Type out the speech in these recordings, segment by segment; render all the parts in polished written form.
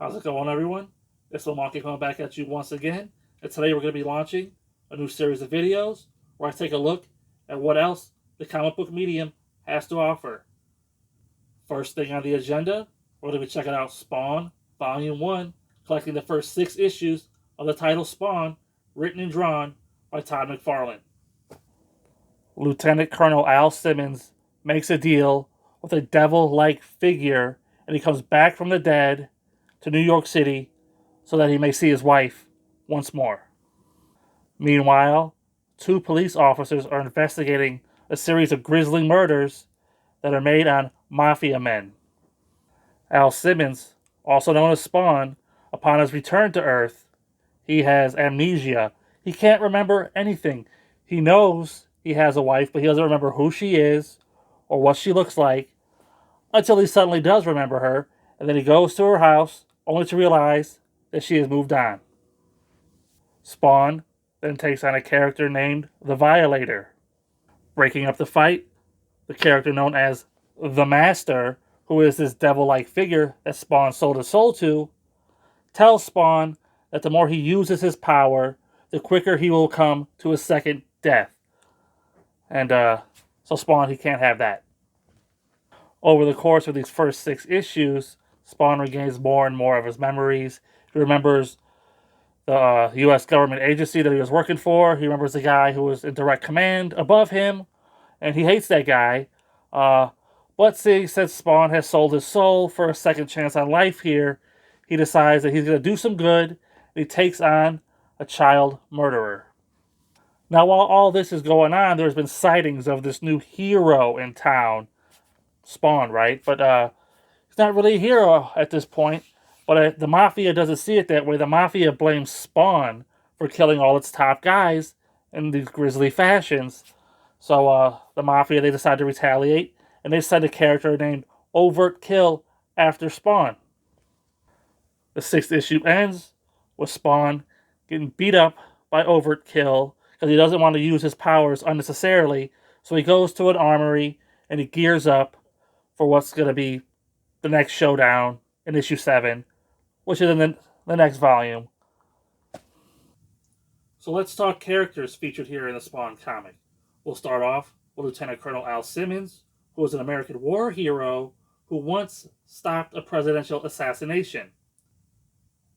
How's it going, everyone? It's Monkey coming back at you once again, and today we're going to be launching a new series of videos where I take a look at what else the comic book medium has to offer. First thing on the agenda, we're going to be checking out Spawn Volume 1, collecting the first 6 issues of the title Spawn, written and drawn by Todd McFarlane. Lieutenant Colonel Al Simmons makes a deal with a devil-like figure, and he comes back from the dead to New York City so that he may see his wife once more. Meanwhile, 2 police officers are investigating a series of grisly murders that are made on mafia men. Al Simmons, also known as Spawn, upon his return to Earth, he has amnesia. He can't remember anything. He knows he has a wife, but he doesn't remember who she is or what she looks like until he suddenly does remember her, and then he goes to her house only to realize that she has moved on. Spawn then takes on a character named the Violator. Breaking up the fight, the character known as the Master, who is this devil-like figure that Spawn sold his soul to, tells Spawn that the more he uses his power, the quicker he will come to his second death. And so Spawn, he can't have that. Over the course of these first 6 issues, Spawn regains more and more of his memories. He remembers the U.S. government agency that he was working for. He remembers the guy who was in direct command above him, and he hates that guy. But since Spawn has sold his soul for a second chance on life here, he decides that he's going to do some good, and he takes on a child murderer. Now, while all this is going on, there's been sightings of this new hero in town, Spawn, right? But he's not really a hero at this point. But the Mafia doesn't see it that way. The Mafia blames Spawn for killing all its top guys in these grisly fashions. So the Mafia, they decide to retaliate, and they send a character named Overt Kill after Spawn. The 6th issue ends with Spawn getting beat up by Overt Kill because he doesn't want to use his powers unnecessarily. So he goes to an armory and he gears up for what's going to be the next showdown in issue 7, which is in the next volume. So let's talk characters featured here in the Spawn comic. We'll start off with Lieutenant Colonel Al Simmons, who is an American war hero who once stopped a presidential assassination.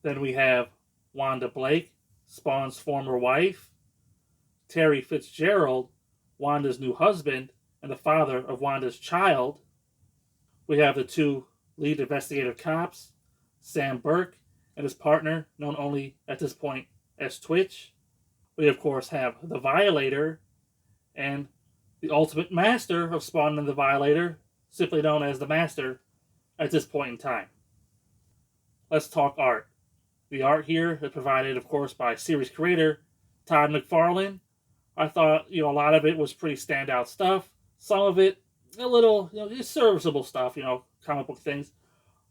Then we have Wanda Blake, Spawn's former wife, Terry Fitzgerald, Wanda's new husband, and the father of Wanda's child. We have the 2 lead investigative cops, Sam Burke and his partner, known only at this point as Twitch. We, of course, have the Violator and the ultimate master of Spawn and the Violator, simply known as the Master at this point in time. Let's talk art. The art here is provided, of course, by series creator Todd McFarlane. I thought, a lot of it was pretty standout stuff. Some of it, a little, just serviceable stuff, comic book things.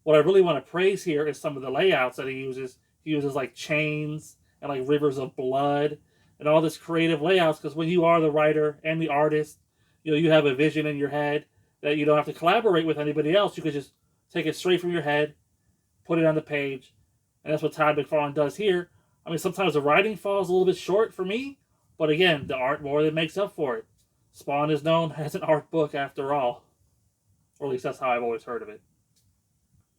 What I really want to praise here is some of the layouts that he uses. He uses like chains and like rivers of blood and all this creative layouts, because when you are the writer and the artist, you have a vision in your head that you don't have to collaborate with anybody else. You could just take it straight from your head, put it on the page, and that's what Todd McFarlane does here. I mean, sometimes the writing falls a little bit short for me, but again, the art more than makes up for it. Spawn is known as an art book after all. Or at least that's how I've always heard of it.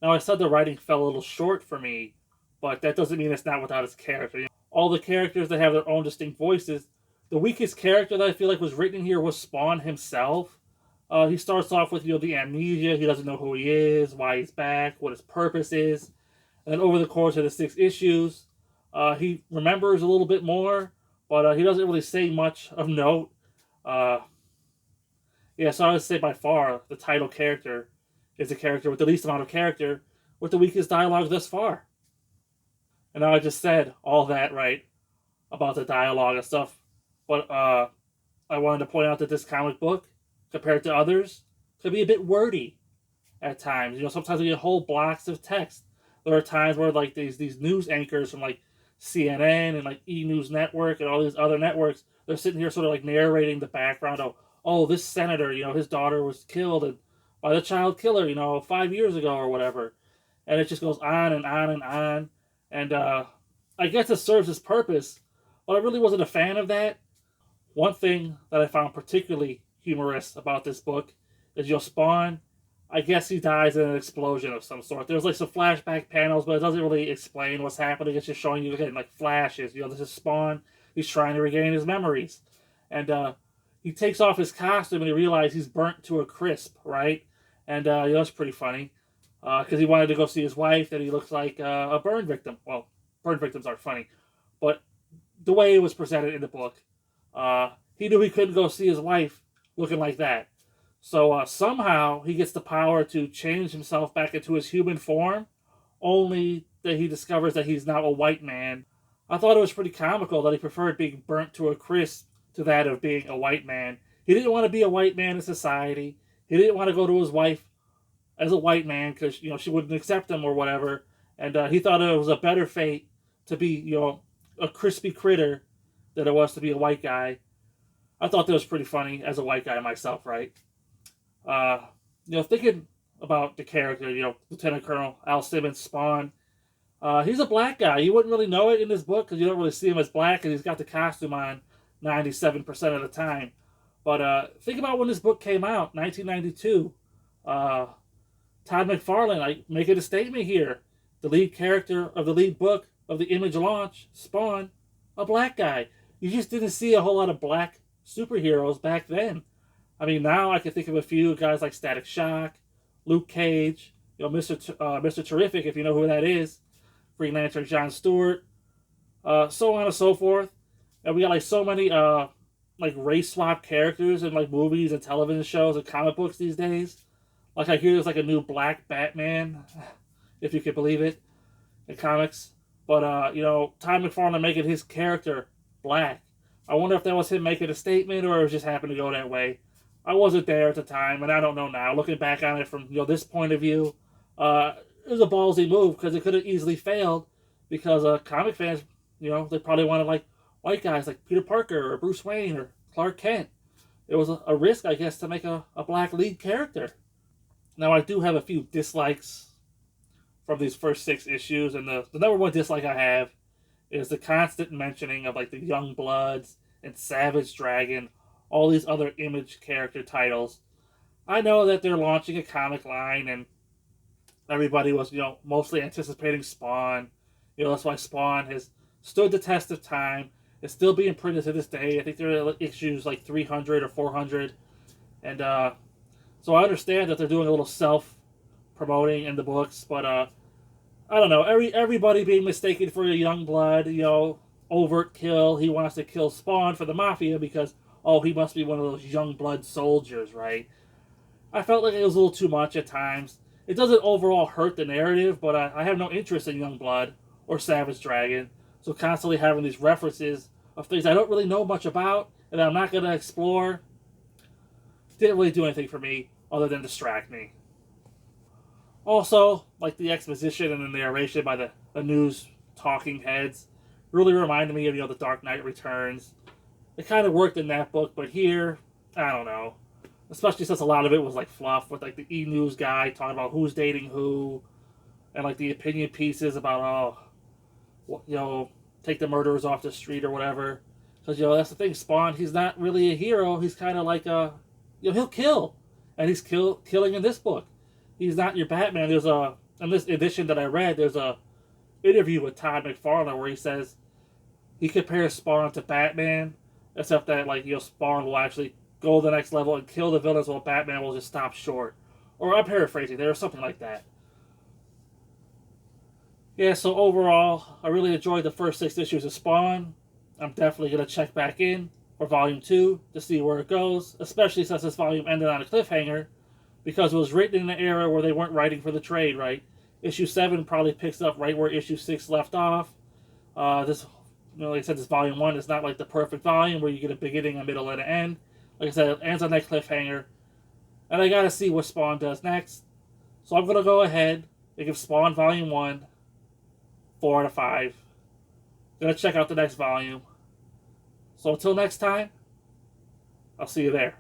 Now, I said the writing fell a little short for me, but that doesn't mean it's not without its character. All the characters that have their own distinct voices. The weakest character that I feel like was written here was Spawn himself. He starts off with, the amnesia. He doesn't know who he is, why he's back, what his purpose is. And then over the course of the 6 issues, he remembers a little bit more, but he doesn't really say much of note. So I would say by far the title character is the character with the least amount of character, with the weakest dialogue thus far. And now I just said all that, right, about the dialogue and stuff, but I wanted to point out that this comic book, compared to others, could be a bit wordy at times. Sometimes we get whole blocks of text. There are times where like these news anchors from like CNN and like E! News Network and all these other networks, they're sitting here sort of like narrating the background of, this senator, his daughter was killed by the child killer, 5 years ago or whatever. and it just goes on and on and on. And I guess it serves its purpose, but I really wasn't a fan of that. One thing that I found particularly humorous about this book is Spawn. I guess he dies in an explosion of some sort. There's like some flashback panels, but it doesn't really explain what's happening. It's just showing you again like flashes. This is Spawn. He's trying to regain his memories, and he takes off his costume and he realizes he's burnt to a crisp, right? And it's pretty funny because he wanted to go see his wife, and he looks like a burn victim. Well, burn victims aren't funny, but the way it was presented in the book, he knew he couldn't go see his wife looking like that. So somehow he gets the power to change himself back into his human form, only that he discovers that he's now a white man. I thought it was pretty comical that he preferred being burnt to a crisp to that of being a white man. He didn't want to be a white man in society. He didn't want to go to his wife as a white man because she wouldn't accept him or whatever. And he thought it was a better fate to be a crispy critter than it was to be a white guy. I thought that was pretty funny as a white guy myself, right? Thinking about the character, Lieutenant Colonel Al Simmons, Spawn. He's a black guy. You wouldn't really know it in this book because you don't really see him as black, and he's got the costume on 97% of the time. But think about when this book came out, 1992. Todd McFarlane, making a statement here. The lead character of the lead book of the Image launch, Spawn, a black guy. You just didn't see a whole lot of black superheroes back then. I mean, now I can think of a few guys like Static Shock, Luke Cage, Mr. Terrific, if you know who that is, Green Lantern John Stewart, so on and so forth. And we got so many race swap characters in movies and television shows and comic books these days. I hear there's a new black Batman, if you can believe it, in comics. But Todd McFarlane making his character black. I wonder if that was him making a statement or it just happened to go that way. I wasn't there at the time, and I don't know now. Looking back on it from this point of view, it was a ballsy move because it could have easily failed because comic fans, they probably wanted white guys like Peter Parker or Bruce Wayne or Clark Kent. It was a risk, I guess, to make a black lead character. Now, I do have a few dislikes from these first 6 issues, and the number one dislike I have is the constant mentioning of the Young Bloods and Savage Dragon, all these other Image character titles. I know that they're launching a comic line, and everybody was, mostly anticipating Spawn. That's why Spawn has stood the test of time. It's still being printed to this day. I think they're at issues 300 or 400. And so I understand that they're doing a little self-promoting in the books, but I don't know. Everybody being mistaken for a young blood, overt kill. He wants to kill Spawn for the Mafia because, he must be one of those young blood soldiers, right? I felt like it was a little too much at times. It doesn't overall hurt the narrative, but I have no interest in Young Blood or Savage Dragon. So constantly having these references of things I don't really know much about and I'm not going to explore didn't really do anything for me other than distract me. Also, the exposition and the narration by the news talking heads really reminded me of, The Dark Knight Returns. It kind of worked in that book, but here, I don't know. Especially since a lot of it was fluff with the E-News guy talking about who's dating who and the opinion pieces about, take the murderers off the street or whatever. Because, that's the thing, Spawn, he's not really a hero. He's kind of he'll kill. And he's killing in this book. He's not your Batman. In this edition that I read, there's a interview with Todd McFarlane where he says he compares Spawn to Batman, except that, Spawn will actually go the next level and kill the villains while Batman will just stop short. Or I'm paraphrasing, there was something like that. Yeah, so overall, I really enjoyed the first 6 issues of Spawn. I'm definitely going to check back in for Volume 2 to see where it goes, especially since this volume ended on a cliffhanger, because it was written in an era where they weren't writing for the trade, right? Issue 7 probably picks up right where Issue 6 left off. This, like I said, this Volume 1 is not the perfect volume where you get a beginning, a middle, and an end. Like I said, it ends on that cliffhanger. And I gotta see what Spawn does next. So I'm gonna go ahead and give Spawn Volume 1 4 out of 5. Gonna check out the next volume. So until next time, I'll see you there.